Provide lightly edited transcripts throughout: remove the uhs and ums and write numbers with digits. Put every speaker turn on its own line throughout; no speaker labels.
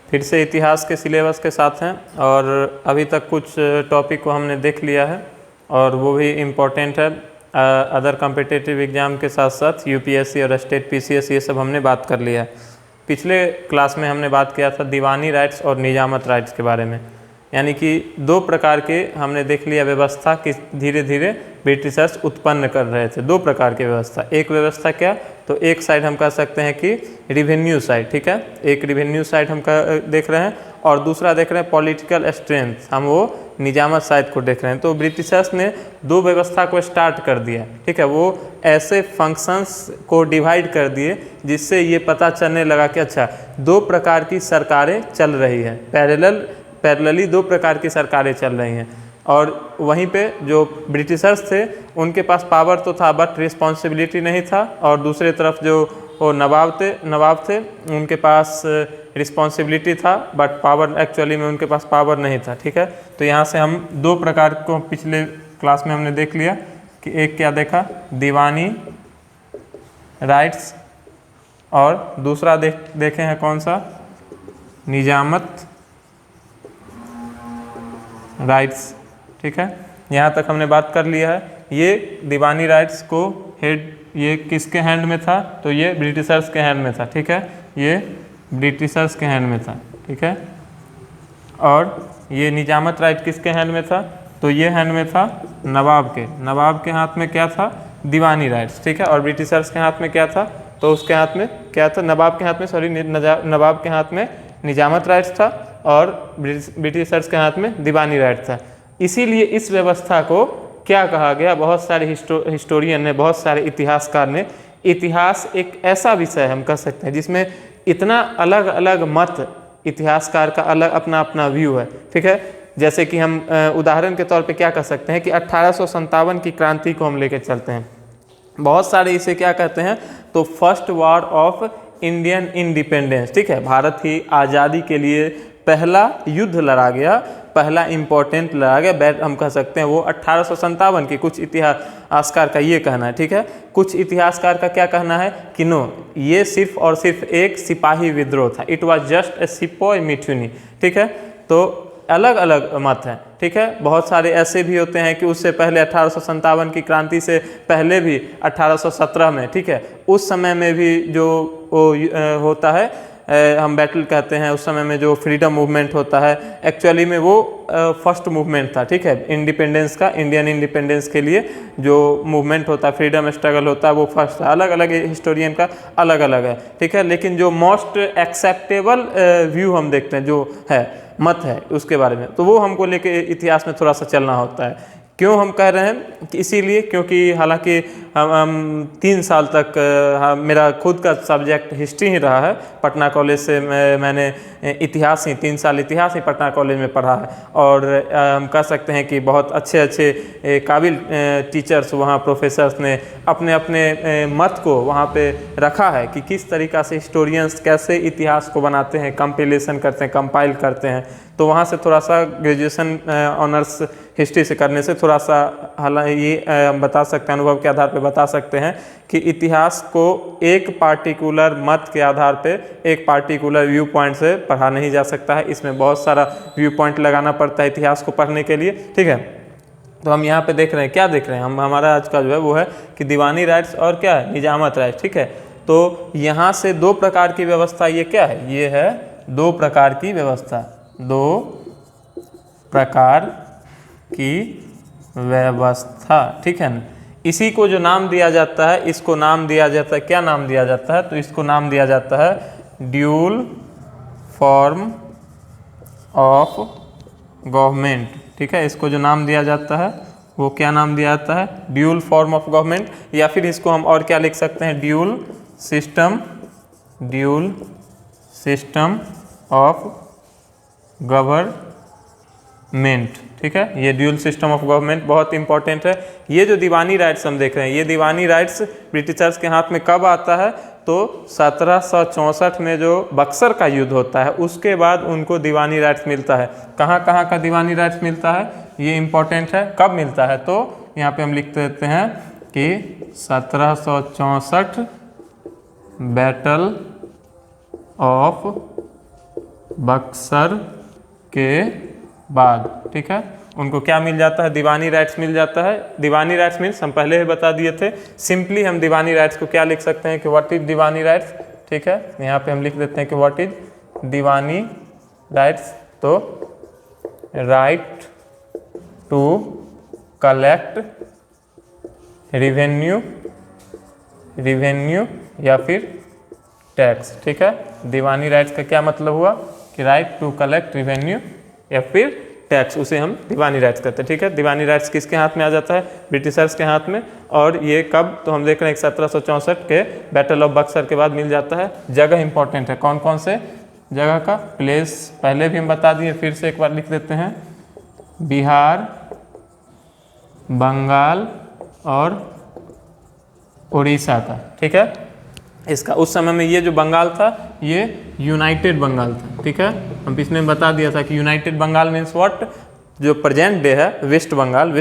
फिर से इतिहास के सिलेबस के साथ हैं और अभी तक कुछ टॉपिक को हमने देख लिया है और वो भी इम्पोर्टेंट है। अदर कॉम्पिटिटिव एग्ज़ाम के साथ साथ यूपीएससी और स्टेट पीसीएस ये सब हमने बात कर लिया है। पिछले क्लास में हमने बात किया था दीवानी राइट्स और निजामत राइट्स के बारे में, यानी कि दो प्रकार के हमने देख लिया व्यवस्था कि धीरे धीरे ब्रिटिशर्स उत्पन्न कर रहे थे। दो प्रकार की व्यवस्था, एक व्यवस्था क्या, तो एक साइड हम कह सकते हैं कि रिवेन्यू साइड, ठीक है, एक रिवेन्यू साइड हम देख रहे हैं और दूसरा देख रहे हैं पॉलिटिकल स्ट्रेंथ, हम वो निजामत साइड को देख रहे हैं। तो ब्रिटिशर्स ने दो व्यवस्था को स्टार्ट कर दिया, ठीक है, वो ऐसे फंक्शंस को डिवाइड कर दिए जिससे ये पता चलने लगा कि अच्छा दो प्रकार की सरकारें चल रही हैं, पैरेलली दो प्रकार की सरकारें चल रही हैं। और वहीं पे जो ब्रिटिशर्स थे उनके पास पावर तो था बट रिस्पॉन्सिबिलिटी नहीं था, और दूसरे तरफ जो वो नवाब थे उनके पास रिस्पॉन्सिबिलिटी था बट पावर एक्चुअली में उनके पास पावर नहीं था, ठीक है। तो यहाँ से हम दो प्रकार को पिछले क्लास में हमने देख लिया कि एक क्या देखा, दीवानी राइट्स, और दूसरा देखे हैं कौन सा, निजामत राइट्स, ठीक है। यहाँ तक हमने बात कर लिया है। ये दीवानी राइट्स को हेड ये किसके हैंड में था, तो ये ब्रिटिशर्स के हैंड में था, ठीक है, ये ब्रिटिशर्स के हैंड में था, ठीक है। और ये निजामत राइट किसके हैंड में था, तो ये हैंड में था नवाब के हाथ में क्या था, दीवानी राइट्स, ठीक है। और ब्रिटिशर्स के हाथ में क्या था, तो उसके हाथ में क्या था, नवाब के हाथ में निजामत राइट्स था और ब्रिटिशर्स के हाथ में दीवानी राइट था। इसीलिए इस व्यवस्था को क्या कहा गया, बहुत सारे हिस्टोरियन ने, बहुत सारे इतिहासकार ने, इतिहास एक ऐसा विषय हम कह सकते हैं जिसमें इतना अलग अलग मत, इतिहासकार का अलग अपना अपना व्यू है, ठीक है। जैसे कि हम उदाहरण के तौर पे क्या कह सकते हैं कि 1857 की क्रांति को हम लेके चलते हैं। बहुत सारे इसे क्या कहते हैं, तो first war of Indian independence, ठीक है, भारत की आज़ादी के लिए पहला युद्ध लड़ा गया, पहला इम्पोर्टेंट लड़ा गया, हम कह सकते हैं वो 1857 की, कुछ इतिहासकार का ये कहना है, ठीक है। कुछ इतिहासकार का क्या कहना है कि नो, ये सिर्फ और सिर्फ एक सिपाही विद्रोह था, it was just a sepoy mutiny, ठीक है। तो अलग अलग मत हैं, ठीक है। बहुत सारे ऐसे भी होते हैं कि उससे पहले 1857 की क्रांति से पहले भी 1817 में, ठीक है, उस समय में भी जो वो होता है, हम बैटल कहते हैं, उस समय में जो फ्रीडम मूवमेंट होता है एक्चुअली में वो फर्स्ट मूवमेंट था, ठीक है, इंडिपेंडेंस का, इंडियन इंडिपेंडेंस के लिए जो मूवमेंट होता है, फ्रीडम स्ट्रगल होता है, वो फर्स्ट था। अलग अलग हिस्टोरियन का अलग अलग है, ठीक है। लेकिन जो मोस्ट एक्सेप्टेबल व्यू हम देखते हैं जो है मत है उसके बारे में, तो वो हमको लेके इतिहास में थोड़ा सा चलना होता है। क्यों हम कह रहे हैं कि इसीलिए क्योंकि हालांकि हम 3 साल तक मेरा खुद का सब्जेक्ट हिस्ट्री ही रहा है, पटना कॉलेज से मैंने इतिहास ही 3 साल इतिहास ही पटना कॉलेज में पढ़ा है, और हम कह सकते हैं कि बहुत अच्छे अच्छे काबिल टीचर्स वहाँ प्रोफेसर्स ने अपने अपने मत को वहाँ पे रखा है कि किस तरीक़ा से हिस्टोरियंस कैसे इतिहास को बनाते हैं, कंपिलेशन करते हैं, कंपाइल करते हैं। तो वहाँ से थोड़ा सा ग्रेजुएशन ऑनर्स हिस्ट्री से करने से थोड़ा सा हालांकि ये हम बता सकते हैं, अनुभव के आधार पे बता सकते हैं कि इतिहास को एक पार्टिकुलर मत के आधार पे, एक पार्टिकुलर व्यू पॉइंट से पढ़ा नहीं जा सकता है। इसमें बहुत सारा व्यू पॉइंट लगाना पड़ता है इतिहास को पढ़ने के लिए, ठीक है। तो हम यहाँ पे देख रहे हैं, क्या देख रहे हैं हम, हमारा आज का जो है वो है कि दीवानी राइट्स और क्या है, निजामत राइट्स, ठीक है। तो यहाँ से दो प्रकार की व्यवस्था, ये क्या है, ये है दो प्रकार की व्यवस्था, दो प्रकार की व्यवस्था, ठीक है ना। इसी को जो नाम दिया जाता है, इसको नाम दिया जाता है, क्या नाम दिया जाता है, तो इसको नाम दिया जाता है ड्यूल फॉर्म ऑफ गवर्नमेंट, ठीक है। इसको जो नाम दिया जाता है वो क्या नाम दिया जाता है, ड्यूल फॉर्म ऑफ गवर्नमेंट, या फिर इसको हम और क्या लिख सकते हैं, ड्यूल सिस्टम ऑफ गवर्नमेंट, ठीक है। ये ड्यूल सिस्टम ऑफ गवर्नमेंट बहुत इंपॉर्टेंट है। ये जो दीवानी राइट्स हम देख रहे हैं, ये दीवानी राइट्स ब्रिटिशर्स के हाथ में कब आता है, तो 1764 में जो बक्सर का युद्ध होता है उसके बाद उनको दीवानी राइट्स मिलता है। कहाँ कहाँ का दीवानी राइट्स मिलता है, ये इंपॉर्टेंट है, कब मिलता है, तो यहाँ पे हम लिख देते हैं कि 1764 बैटल ऑफ बक्सर के बाद, ठीक है, उनको क्या मिल जाता है, दीवानी राइट्स मिल जाता है। दीवानी राइट्स मीन्स हम पहले ही बता दिए थे, सिंपली हम दीवानी राइट्स को क्या लिख सकते हैं कि व्हाट इज दीवानी राइट्स, ठीक है, यहाँ पे हम लिख देते हैं कि व्हाट इज दीवानी राइट्स, तो राइट टू कलेक्ट रिवेन्यू या फिर टैक्स, ठीक है। दीवानी राइट्स का क्या मतलब हुआ कि राइट टू कलेक्ट रिवेन्यू या फिर टैक्स, उसे हम दीवानी राइट्स कहते हैं, ठीक है। दीवानी राइट्स किसके हाथ में आ जाता है, ब्रिटिशर्स के हाथ में। और ये कब, तो हम देख रहे हैं 1764 के बैटल ऑफ बक्सर के बाद मिल जाता है। जगह इंपॉर्टेंट है, कौन कौन से जगह का, प्लेस पहले भी हम बता दिए, फिर से एक बार लिख देते हैं, बिहार, बंगाल और उड़ीसा का, ठीक है। इसका उस समय में ये जो बंगाल था ये यूनाइटेड बंगाल था, ठीक है। हम पिछले में बता दिया था कि यूनाइटेड बंगाल मीन्स व्हाट, जो प्रेजेंट डे है वेस्ट बंगाल,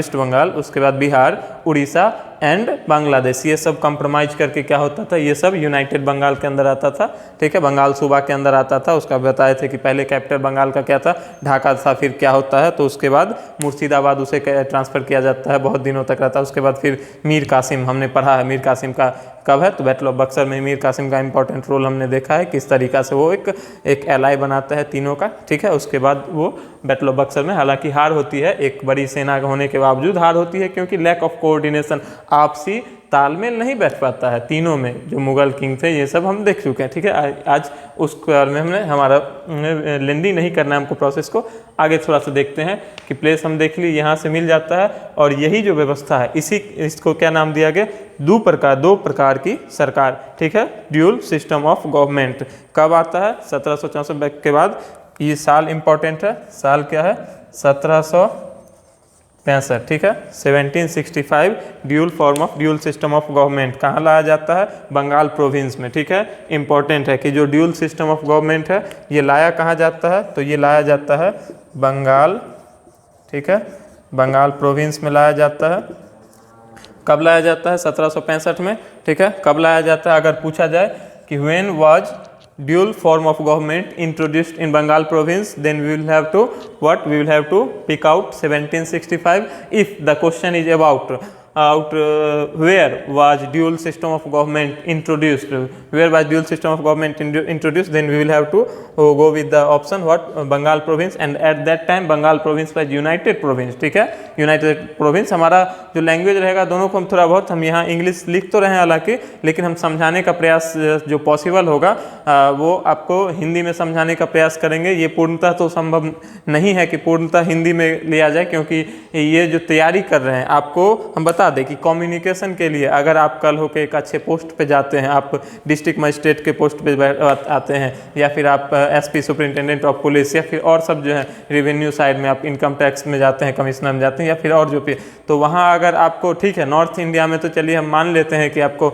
उसके बाद बिहार, उड़ीसा एंड बांग्लादेश, ये सब कंप्रोमाइज करके क्या होता था, ये सब यूनाइटेड बंगाल के अंदर आता था, ठीक है। बंगाल सूबा के अंदर आता था। उसका बताए थे कि पहले कैपिटल बंगाल का क्या था, ढाका था, फिर क्या होता है, तो उसके बाद मुर्शिदाबाद उसे ट्रांसफ़र किया जाता है, बहुत दिनों तक रहता है। उसके बाद फिर मीर कासिम, हमने पढ़ा है मीर कासिम का कब है, तो बैटल ऑफ बक्सर में मीर कासिम का इंपॉर्टेंट रोल हमने देखा है, किस तरीक़ा से वो एक एलाई बनाता है तीनों का, ठीक है। उसके बाद वो बैटल ऑफ बक्सर में हालांकि हार होती है, एक बड़ी सेना होने के बावजूद हार होती है, क्योंकि लैक ऑफ कोऑर्डिनेशन, आपसी तालमेल नहीं बैठ पाता है तीनों में, जो मुगल किंग थे, ये सब हम देख चुके हैं, ठीक है। आज उस बारे में हमने हमारा लेंदी नहीं करना है हमको प्रोसेस को, आगे थोड़ा सा देखते हैं कि प्लेस हम देख ली, यहाँ से मिल जाता है। और यही जो व्यवस्था है, इसको क्या नाम दिया गया, दो प्रकार की सरकार, ठीक है, ड्यूल सिस्टम ऑफ गवर्नमेंट। कब आता है, 1764 के बाद। ये साल इंपॉर्टेंट है, साल क्या है, 1765, ठीक है, 1765। Dual form of dual system of government कहाँ लाया जाता है, बंगाल प्रोविंस में, ठीक है। इंपॉर्टेंट है कि जो ड्यूल सिस्टम ऑफ गवर्नमेंट है ये लाया कहाँ जाता है, तो ये लाया जाता है बंगाल, ठीक है, बंगाल प्रोविंस में लाया जाता है। कब लाया जाता है, 1765 में, ठीक है। कब लाया जाता है, अगर पूछा जाए कि when was dual form of government introduced in Bengal province, then we will have to we will have to pick out 1765. If the question is about where was dual system of government introduced, then we will have to go with the option what, Bengal province, and at that time Bengal province was united province, ठीक है, United province. हमारा जो language रहेगा, दोनों को हम थोड़ा बहुत, हम यहाँ इंग्लिश लिख तो रहे हैं हालांकि, लेकिन हम समझाने का प्रयास जो पॉसिबल होगा वो आपको हिंदी में समझाने का प्रयास करेंगे। ये पूर्णतः तो संभव नहीं है कि पूर्णतः हिंदी में लिया जाए, क्योंकि ये जो तैयारी कर रहे हैं, आपको हम बता दें कि कम्युनिकेशन के लिए अगर आप कल होकर एक अच्छे पोस्ट पे जाते हैं, आप डिस्ट्रिक्ट मजिस्ट्रेट के पोस्ट पे आते हैं, या फिर आप एसपी सुपरिंटेंडेंट ऑफ पुलिस, या फिर और सब जो है रेवेन्यू साइड में आप इनकम टैक्स में जाते हैं, कमिश्नर में जाते हैं, या फिर और जो पे, तो वहाँ अगर आपको, ठीक है, नॉर्थ इंडिया में तो चलिए हम मान लेते हैं कि आपको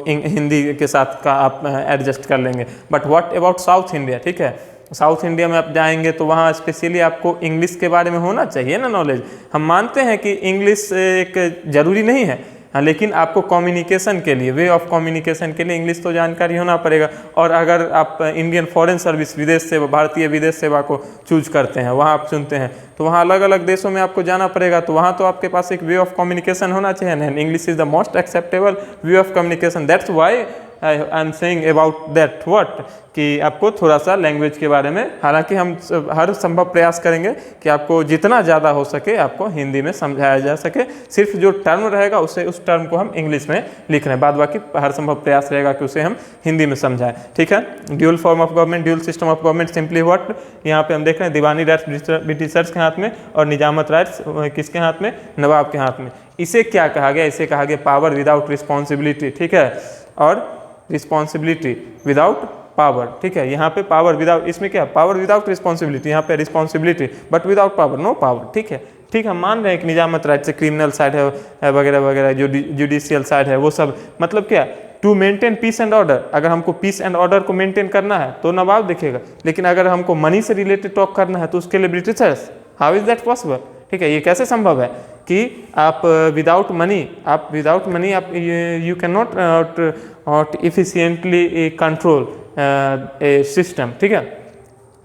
हिंदी के साथ का आप एडजस्ट कर लेंगे, but what about south India, ठीक है। साउथ इंडिया में आप जाएंगे तो वहाँ स्पेशली आपको इंग्लिश के बारे में होना चाहिए ना नॉलेज। हम मानते हैं कि इंग्लिश एक ज़रूरी नहीं है, हाँ, लेकिन आपको कम्युनिकेशन के लिए, वे ऑफ कम्युनिकेशन के लिए इंग्लिश तो जानकारी होना पड़ेगा। और अगर आप इंडियन फॉरेन सर्विस, विदेश सेवा, भारतीय विदेश सेवा को चूज करते हैं, वहाँ आप चुनते हैं, तो वहाँ अलग अलग देशों में आपको जाना पड़ेगा, तो वहाँ तो आपके पास एक वे ऑफ कम्युनिकेशन होना चाहिए ना। English is the most acceptable way of communication, that's why I am saying about that what, कि आपको थोड़ा सा लैंग्वेज के बारे में, हालांकि हम हर संभव प्रयास करेंगे कि आपको जितना ज़्यादा हो सके आपको हिंदी में समझाया जा सके। सिर्फ जो टर्म रहेगा उस टर्म को हम इंग्लिश में लिख रहे हैं, बाद बाकी हर संभव प्रयास रहेगा कि उसे हम हिंदी में समझाएं, ठीक है। Dual form of government, dual system of government, simply what, यहाँ पे हम देख रहे हैं दीवानी राइट्स ब्रिटिशर्स के हाथ में और निजामत राइट्स किसके हाथ में, नवाब के हाथ में। इसे क्या कहा गया, इसे कहा गया पावर विदाउट रिस्पॉन्सिबिलिटी, ठीक है, और रिस्पॉन्सिबिलिटी विदाउट पावर, ठीक है। यहाँ पे पावर विदाउट, इसमें क्या, पावर विदाउट रिस्पॉन्सिबिलिटी, यहाँ पे responsibility but without power, no power, ठीक है। ठीक, हम मान रहे हैं कि निजामत राइट से क्रिमिनल साइड है वगैरह वगैरह, जो जुडिशियल साइड है वो सब, मतलब क्या, to maintain peace and order. अगर हमको पीस एंड ऑर्डर को मेंटेन करना है तो नवाब देखेगा, लेकिन अगर हमको मनी से रिलेटेड टॉक करना है तो उसके लिए Britishers. How is that possible, ठीक है। ये कैसे संभव है कि आप विदाउट मनी आप you can not efficiently control A system, ठीक है।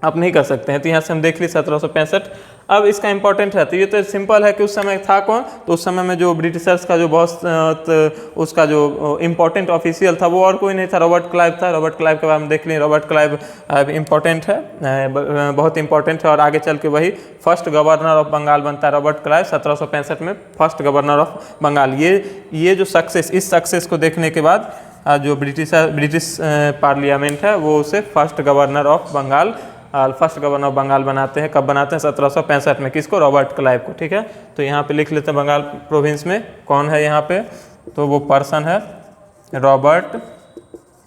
आप नहीं कर सकते हैं। तो यहाँ से हम देख ली 1765। अब इसका इंपॉर्टेंट है, तो ये तो सिंपल है कि उस समय था कौन, तो उस समय में जो ब्रिटिशर्स का जो बहुत उसका जो इम्पोर्टेंट ऑफिशियल था वो और कोई नहीं था, रॉबर्ट क्लाइव था। रॉबर्ट क्लाइव के बारे में देख लें, रॉबर्ट क्लाइव इम्पोर्टेंट है, बहुत इंपॉर्टेंट है, और आगे चल के वही फर्स्ट गवर्नर ऑफ बंगाल बनता है। रॉबर्ट क्लाइव 1765 में फर्स्ट गवर्नर ऑफ बंगाल। ये जो सक्सेस, इस सक्सेस को देखने के बाद जो ब्रिटिश पार्लियामेंट है वो उसे फर्स्ट गवर्नर ऑफ बंगाल बनाते हैं। कब बनाते हैं? 1765 में। किसको? रॉबर्ट क्लाइव को। ठीक है, तो यहाँ पे लिख लेते हैं बंगाल प्रोविंस में कौन है यहाँ पे, तो वो पर्सन है रॉबर्ट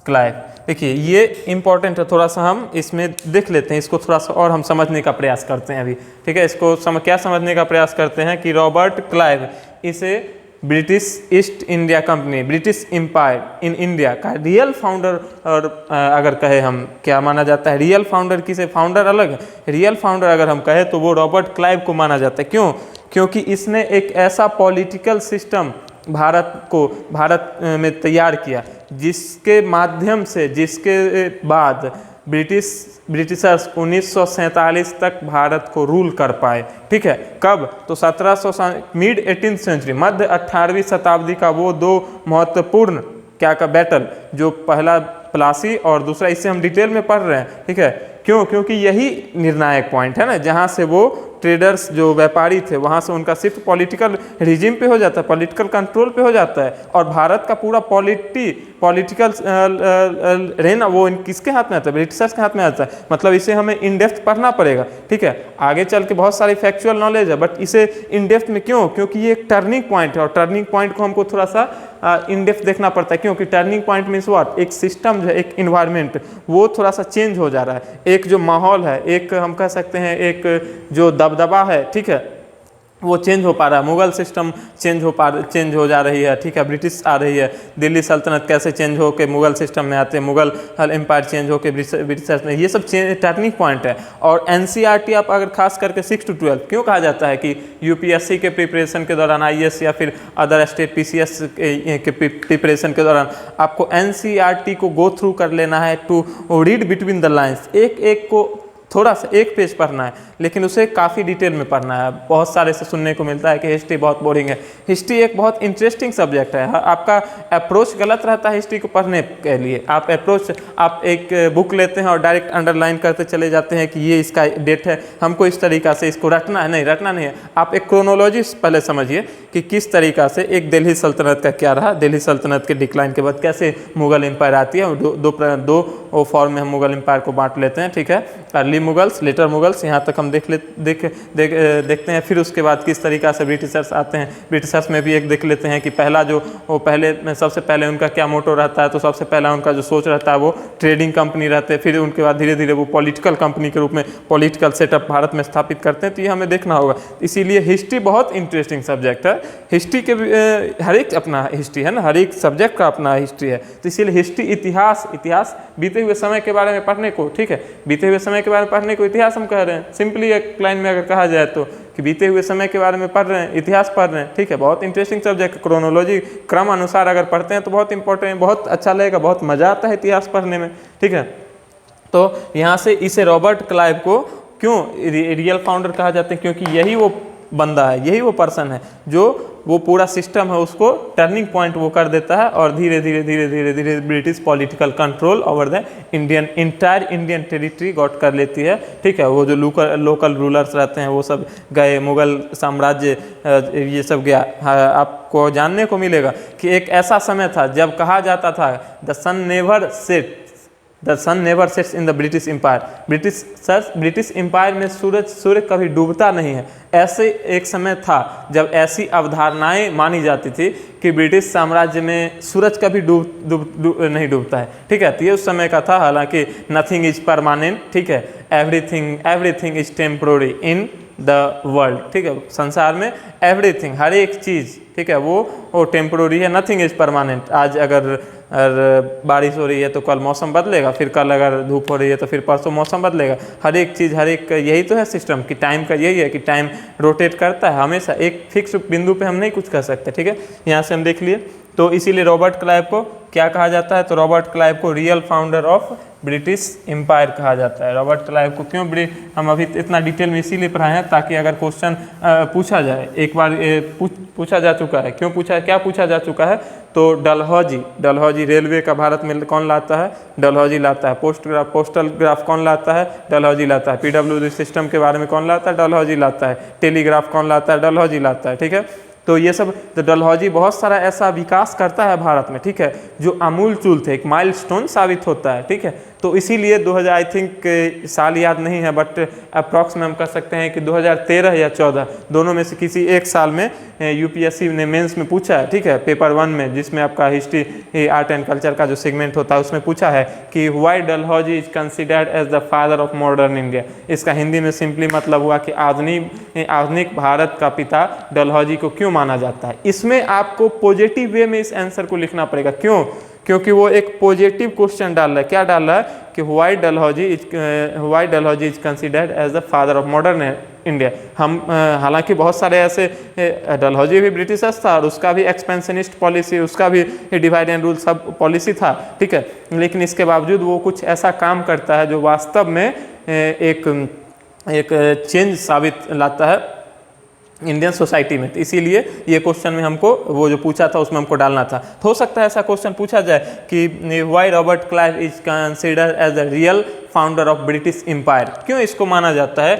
क्लाइव। देखिए ये इंपॉर्टेंट है, थोड़ा सा हम इसमें देख लेते हैं, इसको थोड़ा सा और हम समझने का प्रयास करते हैं अभी। ठीक है, इसको क्या समझने का प्रयास करते हैं कि रॉबर्ट क्लाइव इसे British East India Company, British Empire in India का रियल फाउंडर, और अगर कहे हम क्या माना जाता है, रियल फाउंडर किसे, फाउंडर अलग है, रियल फाउंडर अगर हम कहें तो वो रॉबर्ट क्लाइव को माना जाता है। क्यों? क्योंकि इसने एक ऐसा पॉलिटिकल सिस्टम भारत में तैयार किया जिसके माध्यम से, जिसके बाद ब्रिटिशर्स 1947 तक भारत को रूल कर पाए। ठीक है, कब? तो 1700 मिड 18th सेंचुरी, मध्य 18वीं शताब्दी का वो दो महत्वपूर्ण क्या का बैटल, जो पहला प्लासी और दूसरा, इससे हम डिटेल में पढ़ रहे हैं। ठीक है, क्यों? क्योंकि यही निर्णायक पॉइंट है ना, जहाँ से वो ट्रेडर्स जो व्यापारी थे वहाँ से उनका सिर्फ पॉलिटिकल रिजिम पे हो जाता है, पॉलिटिकल कंट्रोल पे हो जाता है, और भारत का पूरा पॉलिटिकल रहना वो किसके हाथ में आता है? ब्रिटिशर्स के हाथ में आता है। मतलब इसे हमें इन डेप्थ पढ़ना पड़ेगा। ठीक है, आगे चल के बहुत सारी फैक्चुअल नॉलेज है, बट इसे इन डेप्थ में क्यों? क्योंकि ये एक टर्निंग पॉइंट है, और टर्निंग पॉइंट को हमको थोड़ा सा इन डेप्थ देखना पड़ता है। क्योंकि टर्निंग पॉइंट मीन्स व्हाट, एक सिस्टम जो है, एक इन्वायरमेंट वो थोड़ा सा चेंज हो जा रहा है, एक जो माहौल है, एक हम कह सकते हैं एक जो दबदबा है, ठीक है, वो चेंज हो पा रहा है। मुगल सिस्टम चेंज हो जा रही है। ठीक है, ब्रिटिश आ रही है, दिल्ली सल्तनत कैसे चेंज हो के मुगल सिस्टम में आते हैं, मुगल एम्पायर चेंज हो के ब्रिटिशर्स में, ये सब टर्निंग पॉइंट है। और एनसीईआरटी आप अगर खास करके 6 to 12 क्यों कहा जाता है कि यूपीएससी के प्रिपरेशन के दौरान, आईएएस या फिर अदर स्टेट पीसीएस के प्रिपरेशन के दौरान आपको एनसीईआरटी को गो थ्रू कर लेना है, to read between the lines, एक को थोड़ा सा एक पेज पढ़ना है, लेकिन उसे काफ़ी डिटेल में पढ़ना है। बहुत सारे से सुनने को मिलता है कि हिस्ट्री बहुत बोरिंग है। हिस्ट्री एक बहुत इंटरेस्टिंग सब्जेक्ट है। आपका अप्रोच गलत रहता है हिस्ट्री को पढ़ने के लिए। आप एक बुक लेते हैं और डायरेक्ट अंडरलाइन करते चले जाते हैं कि ये इसका डेट है, हमको इस तरीक़ा से इसको रटना है। नहीं, रटना नहीं है। आप एक क्रोनोलॉजी पहले समझिए कि किस तरीक़ा से एक दिल्ली सल्तनत का क्या रहा, दिल्ली सल्तनत के डिक्लाइन के बाद कैसे मुगल एम्पायर आती है। दो फॉर्म में हम मुगल एम्पायर को बांट लेते हैं। ठीक है, अर्ली मुगल्स, लेटर मुगल्स, यहाँ तक हम देखते हैं। फिर उसके बाद किस तरीक़ा से ब्रिटिशर्स आते हैं। ब्रिटिशर्स में भी एक देख लेते हैं कि पहला जो वो सबसे पहले उनका क्या मोटो रहता है, तो सबसे पहला उनका जो सोच रहता है वो ट्रेडिंग कंपनी रहते हैं। फिर उनके बाद धीरे धीरे वो पॉलिटिकल कंपनी के रूप में पॉलिटिकल सेटअप भारत में स्थापित करते हैं। तो ये हमें देखना होगा। इसीलिए हिस्ट्री बहुत इंटरेस्टिंग सब्जेक्ट है। हिस्ट्री के हर एक अपना हिस्ट्री है ना, हर एक सब्जेक्ट का अपना हिस्ट्री है। तो इसीलिए हिस्ट्री इतिहास बीते हुए समय के बारे में पढ़ने को, ठीक है, बीते हुए समय के बारे में पढ़ने को इतिहास हम कह रहे हैं। सिंपली एक लाइन में अगर कहा जाए तो कि बीते हुए समय के बारे में पढ़ रहे हैं, इतिहास पढ़ रहे हैं। ठीक है, बहुत इंटरेस्टिंग सब्जेक्ट, क्रोनोलॉजी क्रम अनुसार अगर पढ़ते हैं तो बहुत इंपॉर्टेंट, बहुत अच्छा लगेगा, बहुत मजा आता है इतिहास पढ़ने में। ठीक है, तो यहाँ से इसे रॉबर्ट क्लाइव को क्यों रियल फाउंडर कहा जाता है? क्योंकि यही वो बंदा है, यही वो पर्सन है जो वो पूरा सिस्टम है उसको टर्निंग पॉइंट वो कर देता है, और धीरे धीरे British political control over the entire Indian territory got कर लेती है। ठीक है, वो जो लोकल रूलर्स रहते हैं वो सब गए, मुगल साम्राज्य ये सब गया। आपको जानने को मिलेगा कि एक ऐसा समय था जब कहा जाता था the sun never sets in the British Empire. British Empire में सूर्य कभी डूबता नहीं है। ऐसे एक समय था जब ऐसी अवधारणाएं मानी जाती थी कि ब्रिटिश साम्राज्य में सूरज कभी नहीं डूबता है। ठीक है, तो ये उस समय का था। हालांकि नथिंग इज परमानेंट, ठीक है, everything is temporary in the world. ठीक है, संसार में एवरीथिंग, हर एक चीज़, ठीक है, वो टेम्पोररी है, नथिंग इज परमानेंट। आज अगर बारिश हो रही है तो कल मौसम बदलेगा, फिर कल अगर धूप हो रही है तो फिर परसों मौसम बदलेगा। हर एक चीज़, यही तो है सिस्टम कि टाइम का यही है कि टाइम रोटेट करता है हमेशा, एक फिक्स बिंदु पे हम नहीं कुछ कर सकते। ठीक है, यहाँ से हम देख लिए तो इसीलिए रॉबर्ट क्लाइव को क्या कहा जाता है, तो रॉबर्ट क्लाइव को real founder of British Empire कहा जाता है। रॉबर्ट क्लाइव को क्यों हम अभी इतना डिटेल में इसीलिए पढ़ाए हैं ताकि अगर क्वेश्चन पूछा जाए, एक बार पूछा जा चुका है, क्या पूछा जा चुका है, तो डलहौजी रेलवे का भारत में कौन लाता है, डलहौजी लाता है। पोस्टल ग्राफ कौन लाता है, डलहौजी लाता है। PWD सिस्टम के बारे में कौन लाता है, डलहौजी लाता है। टेलीग्राफ कौन लाता है, डलहौजी लाता है, ठीक है। तो ये सब, तो डलहौजी बहुत सारा ऐसा विकास करता है भारत में, ठीक है, जो अमूल चूल थे, एक माइलस्टोन साबित होता है, ठीक है। तो इसीलिए 2000 आई थिंक साल याद नहीं है, बट अप्रॉक्स में हम कह सकते हैं कि 2013 या 14 दोनों में से किसी एक साल में UPSC ने मेंस में पूछा है, ठीक है, पेपर 1 में, जिसमें आपका हिस्ट्री आर्ट एंड कल्चर का जो सेगमेंट होता है उसमें पूछा है कि why Dalhousie is considered as the father of modern India. इसका हिंदी में सिंपली मतलब हुआ कि आधुनिक भारत का पिता डलहौजी को क्यों माना जाता है। इसमें आपको पॉजिटिव वे में इस आंसर को लिखना पड़ेगा। क्यों? क्योंकि वो एक पॉजिटिव क्वेश्चन डाल रहा है। क्या डाल रहा है कि why Dalhousie is considered as the father of modern India. हम हालांकि बहुत सारे ऐसे, डलहौजी भी ब्रिटिशर्स था और उसका भी एक्सपेंशनिस्ट पॉलिसी, उसका भी डिवाइड एंड रूल सब पॉलिसी था, ठीक है, लेकिन इसके बावजूद वो कुछ ऐसा काम करता है जो वास्तव में एक चेंज साबित लाता है इंडियन सोसाइटी में। तो इसीलिए ये क्वेश्चन में हमको वो जो पूछा था उसमें हमको डालना था। तो हो सकता है ऐसा क्वेश्चन पूछा जाए कि why Robert Clive is considered as the real founder of British Empire, क्यों इसको माना जाता है,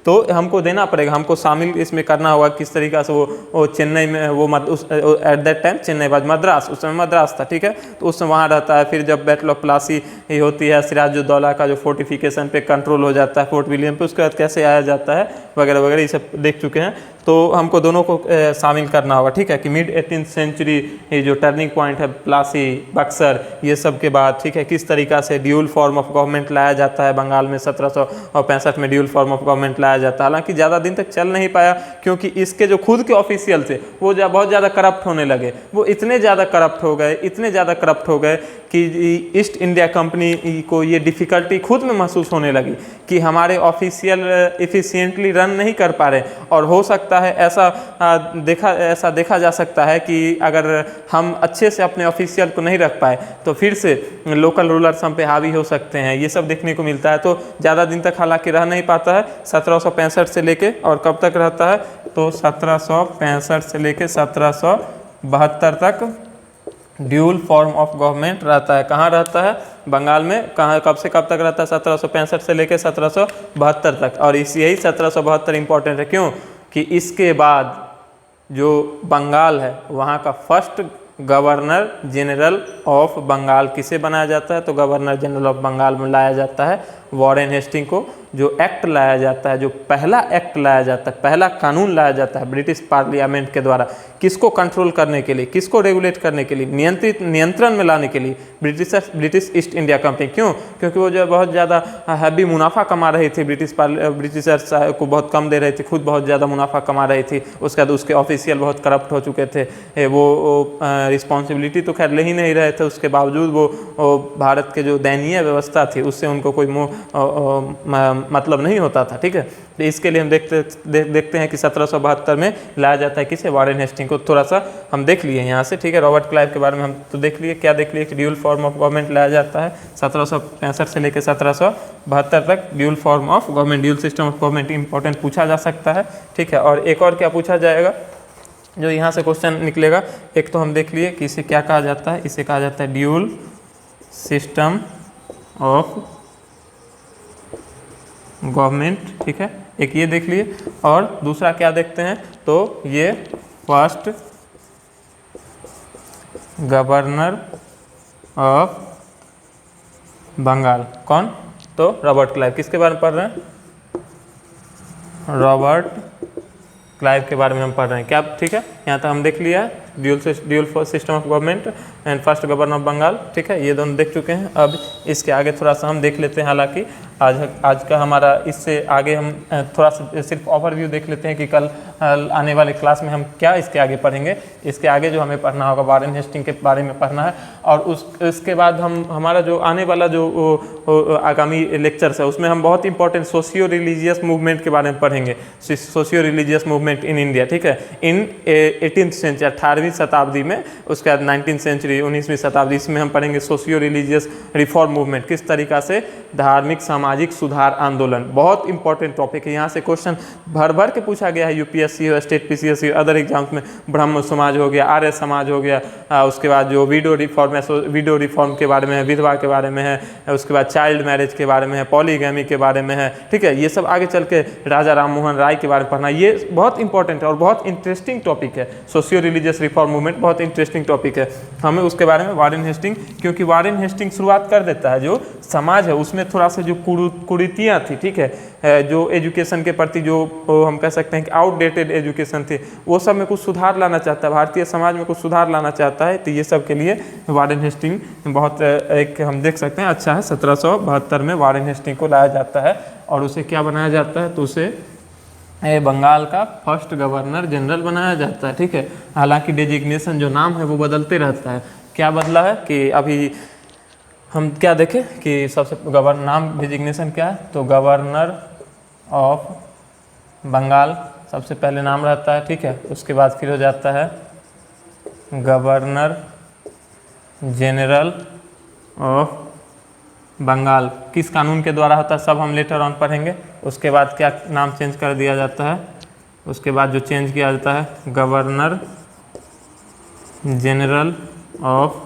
तो हमको देना पड़ेगा, हमको शामिल इसमें करना होगा किस तरीका से वो चेन्नई में वो एट दैट टाइम चेन्नई बाद मद्रास, उस समय मद्रास था, ठीक है, तो उस समय वहाँ रहता है। फिर जब बैटल ऑफ प्लासी होती है, सिराजुद्दौला का जो फोर्टिफिकेशन पे कंट्रोल हो जाता है फोर्ट विलियम पे, उसके बाद कैसे आया जाता है वगैरह वगैरह, ये सब देख चुके हैं। तो हमको दोनों को शामिल करना होगा, ठीक है, कि मिड 18th सेंचुरी ये जो टर्निंग पॉइंट है प्लासी बक्सर ये सब के बाद, ठीक है, किस तरीका से ड्यूल फॉर्म ऑफ गवर्नमेंट लाया जाता है बंगाल में 1765 में ड्यूल फॉर्म ऑफ गवर्नमेंट लाया जाता है। हालांकि ज़्यादा दिन तक चल नहीं पाया क्योंकि इसके जो खुद के ऑफिशियल थे वो बहुत ज़्यादा करप्ट होने लगे। वो इतने ज़्यादा करप्ट हो गए कि ईस्ट इंडिया कंपनी को ये डिफ़िकल्टी खुद में महसूस होने लगी कि हमारे ऑफिशियल एफिशिएंटली रन नहीं कर पा रहे। और हो सकता है ऐसा देखा जा सकता है कि अगर हम अच्छे से अपने ऑफिशियल को नहीं रख पाए तो फिर से लोकल रूलर्स हम पे हावी हो सकते हैं, ये सब देखने को मिलता है। तो ज़्यादा दिन तक हालांकि रह नहीं पाता है, 1765 से लेके और कब तक रहता है, तो 1765 से लेके 1772 तक ड्यूल फॉर्म ऑफ गवर्नमेंट रहता है। कहाँ रहता है, बंगाल में। कहाँ, कब से कब तक रहता है, 1765 से लेकर 1772 तक। और यही 1772 इम्पोर्टेंट है, क्यों कि इसके बाद जो बंगाल है वहाँ का first governor general of Bengal किसे बनाया जाता है, तो गवर्नर जनरल ऑफ बंगाल में लाया जाता है वॉरेन हेस्टिंग को। जो एक्ट लाया जाता है, जो पहला एक्ट लाया जाता है, पहला कानून लाया जाता है ब्रिटिश पार्लियामेंट के द्वारा, किसको कंट्रोल करने के लिए, किसको रेगुलेट करने के लिए, नियंत्रण में लाने के लिए, ब्रिटिश ईस्ट इंडिया कंपनी। क्यों? क्योंकि वो जो बहुत ज़्यादा हैवी मुनाफा कमा रही थी, ब्रिटिशर्स को बहुत कम दे रहे थे, खुद बहुत ज़्यादा मुनाफा कमा रही थी। उसके बाद उसके ऑफिशियल बहुत करप्ट हो चुके थे, वो रिस्पॉन्सिबिलिटी तो खैर ले ही नहीं रहे थे, उसके बावजूद वो भारत के जो दयनीय व्यवस्था थी उससे उनको कोई मतलब नहीं होता था, ठीक है। तो इसके लिए हम देखते हैं कि 1772 में लाया जाता है किसे, वॉरेन हेस्टिंग को। थोड़ा सा हम देख लिए यहाँ से, ठीक है। रॉबर्ट क्लाइव के बारे में हम तो देख लिए, क्या देख लिए कि ड्यूल फॉर्म ऑफ गवर्नमेंट लाया जाता है 1765 से लेकर 1772 तक। Dual form of government, dual system of government important पूछा जा सकता है, ठीक है। और एक और क्या पूछा जाएगा जो यहाँ से क्वेश्चन निकलेगा, एक तो हम देख लिए कि इसे क्या कहा जाता है, इसे कहा जाता है ड्यूल सिस्टम ऑफ गवर्नमेंट, ठीक है, एक ये देख लिए। और दूसरा क्या देखते हैं, तो ये फर्स्ट गवर्नर ऑफ बंगाल, कौन, तो रॉबर्ट क्लाइव। किसके बारे में पढ़ रहे हैं, रॉबर्ट क्लाइव के बारे में हम पढ़ रहे हैं, क्या, ठीक है। यहाँ तक हम देख लिया है dual system of government and first governor of Bengal, ठीक है, ये दोनों देख चुके हैं। अब इसके आगे थोड़ा सा हम देख लेते हैं, हालांकि आज का हमारा इससे आगे हम थोड़ा सा सिर्फ ओवरव्यू देख लेते हैं कि कल आने वाले क्लास में हम क्या इसके आगे पढ़ेंगे। इसके आगे जो हमें पढ़ना होगा वारेन हेस्टिंग के बारे में पढ़ना है, और उसके बाद हमारा जो आने वाला जो आगामी लेक्चर्स है उसमें हम बहुत इंपॉर्टेंट सोशियो रिलीजियस मूवमेंट के बारे में पढ़ेंगे। Socio religious movement in India, ठीक है, इन 18th सेंचुरी 18वीं शताब्दी में, उसके बाद 19th सेंचुरी 19वीं शताब्दी, इसमें हम पढ़ेंगे सोशियो रिलीजियस रिफॉर्म मूवमेंट, किस तरीका से धार्मिक सामाजिक सुधार आंदोलन। बहुत इंपॉर्टेंट टॉपिक है, यहाँ से क्वेश्चन भर भर के पूछा गया है यूपीएससी हो, स्टेट पीसीएससी, अदर एग्जाम्स में। ब्रह्म समाज हो गया, आर्य समाज हो गया, उसके बाद जो विडो रिफॉर्म के बारे में है, विधवा के बारे में है, उसके बाद चाइल्ड मैरिज के बारे में है, पॉलीगैमी के बारे में है, ठीक है। ये सब आगे चल के राजा राम मोहन राय के बारे में पढ़ना, ये बहुत इंपॉर्टेंट है और बहुत इंटरेस्टिंग टॉपिक है। सोशियो रिलीजियस रिफॉर्म मूवमेंट बहुत इंटरेस्टिंग टॉपिक है, हमें उसके बारे में वारेन हेस्टिंग, क्योंकि वारेन हेस्टिंग शुरुआत कर देता है जो समाज है उसमें थोड़ा सा जो कुरीतियाँ थी, ठीक है, जो एजुकेशन के प्रति जो हम कह सकते हैं कि आउटडेटेड एजुकेशन थी, वो सब में कुछ सुधार लाना चाहता है, भारतीय समाज में कुछ सुधार लाना चाहता है। तो ये सब के लिए वारेन हेस्टिंग बहुत एक हम देख सकते हैं अच्छा है। 1772 में वारेन हेस्टिंग को लाया जाता है और उसे क्या बनाया जाता है, तो उसे बंगाल का फर्स्ट गवर्नर जनरल बनाया जाता है, ठीक है। हालांकि डेजिग्नेशन जो नाम है वो बदलते रहता है। क्या बदला है कि अभी हम क्या देखें कि सबसे नाम डेजिग्नेशन क्या है, तो गवर्नर ऑफ बंगाल सबसे पहले नाम रहता है, ठीक है। उसके बाद फिर हो जाता है गवर्नर जनरल ऑफ बंगाल, किस कानून के द्वारा होता है सब हम लेटर ऑन पढ़ेंगे। उसके बाद क्या नाम चेंज कर दिया जाता है, उसके बाद जो चेंज किया जाता है गवर्नर जनरल ऑफ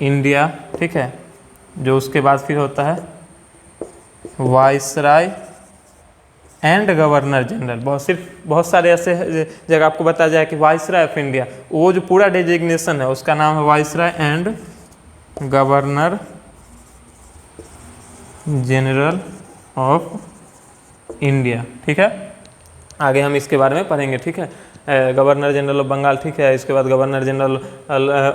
इंडिया, ठीक है। जो उसके बाद फिर होता है वाइसराय एंड गवर्नर जनरल। बहुत सारे ऐसे जगह आपको बताया जाए कि वाइसराय ऑफ इंडिया, वो जो पूरा डेजिग्नेशन है उसका नाम है viceroy and governor general of India, ठीक है। आगे हम इसके बारे में पढ़ेंगे, ठीक है। गवर्नर जनरल ऑफ बंगाल, ठीक है। इसके बाद governor general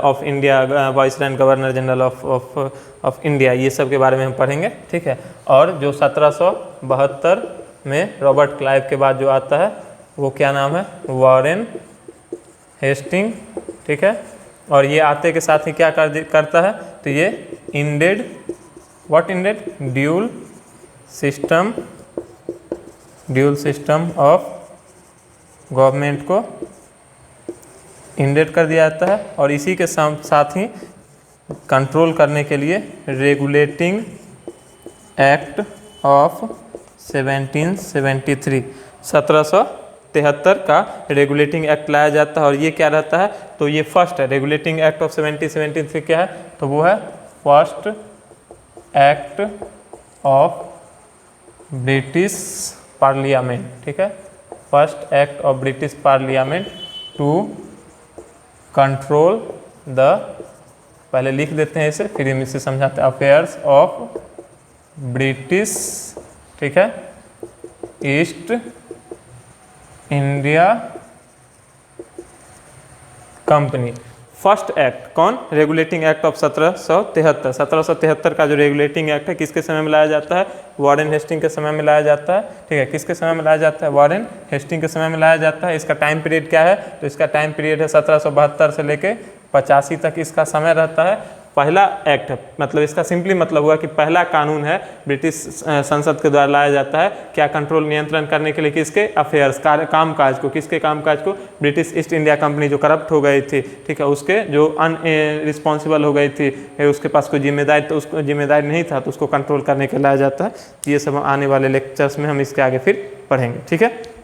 of India, viceroy and governor general of India, ये सब के बारे में हम पढ़ेंगे, ठीक है। और जो 1772 में रॉबर्ट क्लाइव के बाद जो आता है वो क्या नाम है, वारेन हेस्टिंग, ठीक है। और ये आते के साथ ही क्या करता है, तो ये ended dual system of government को इंडेड कर दिया जाता है। और इसी के साथ ही कंट्रोल करने के लिए रेगुलेटिंग एक्ट ऑफ 1773 का रेगुलेटिंग एक्ट लाया जाता है। और ये क्या रहता है, तो ये फर्स्ट है रेगुलेटिंग एक्ट ऑफ 1773 क्या है, तो वो है first act of British parliament, ठीक है। First act of British parliament to control the, पहले लिख देते हैं इसे फिर हम इसे समझाते हैं, अफेयर्स ऑफ ब्रिटिश, ठीक है, east India company. First act कौन, रेगुलेटिंग एक्ट ऑफ 1773 का जो रेगुलेटिंग एक्ट है किसके समय में लाया जाता है, वारेन हेस्टिंग के समय में लाया जाता है, ठीक है। किसके समय में लाया जाता है, वारेन हेस्टिंग के समय में लाया जाता है। इसका टाइम पीरियड क्या है, तो इसका टाइम पीरियड है 1772 से लेके 85 तक इसका समय रहता है। पहला एक्ट है, मतलब इसका सिंपली मतलब हुआ कि पहला कानून है ब्रिटिश संसद के द्वारा लाया जाता है, क्या कंट्रोल नियंत्रण करने के लिए, किसके अफेयर्स कामकाज को, किसके कामकाज को, ब्रिटिश ईस्ट इंडिया कंपनी जो करप्ट हो गई थी, ठीक है, उसके जो रिस्पॉन्सिबल हो गई थी, उसके पास कोई जिम्मेदारी, तो उसको जिम्मेदारी नहीं था, तो उसको कंट्रोल करने के लाया जाता है। ये सब आने वाले लेक्चर्स में हम इसके आगे फिर पढ़ेंगे, ठीक है।